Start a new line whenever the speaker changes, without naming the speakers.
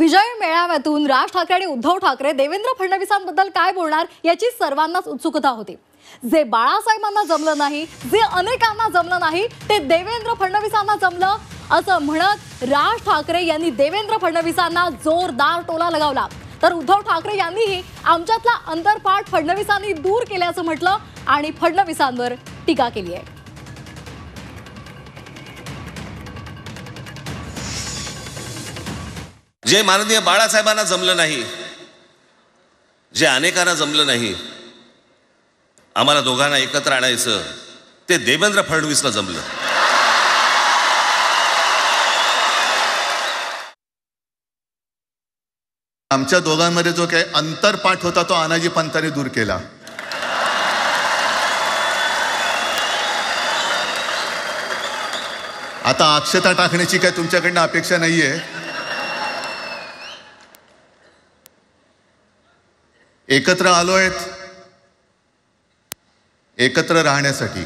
विजय मेळाव्यातून राज ठाकरे आणि उद्धव ठाकरे देवेंद्र फडणवीसांबद्दल काय बोलणार याची सर्वांनाच उत्सुकता होती। जे बाळासाहेबांना जमलं नाही, जे अनेकांना जमलं नाही, ते देवेंद्र फडणवीसांना जमलं असं म्हणत राज ठाकरे यांनी देवेंद्र फडणवीसांना जोरदार टोला लगावला। तर उद्धव ठाकरे यांनीही आमच्यातला अंतरपाठ फडणवीसांनी दूर केल्याचं म्हटलं आणि फडणवीसांवर टीका केली आहे।
जे माननीय बाळासाहेबांना जमलं नाही, जे अनेकांना जमलं नाही, आम्हाला दोघांना एकत्र आणायचं, ते देवेंद्र फडणवीसला जमलं।
आमच्या दोघांमध्ये जो काही अंतरपाठ होता तो अनाजी पंतांनी दूर केला। आता अक्षता टाकण्याची काय तुमच्याकडनं अपेक्षा नाहीये। एकत्र आलोय एकत्र राहण्यासाठी।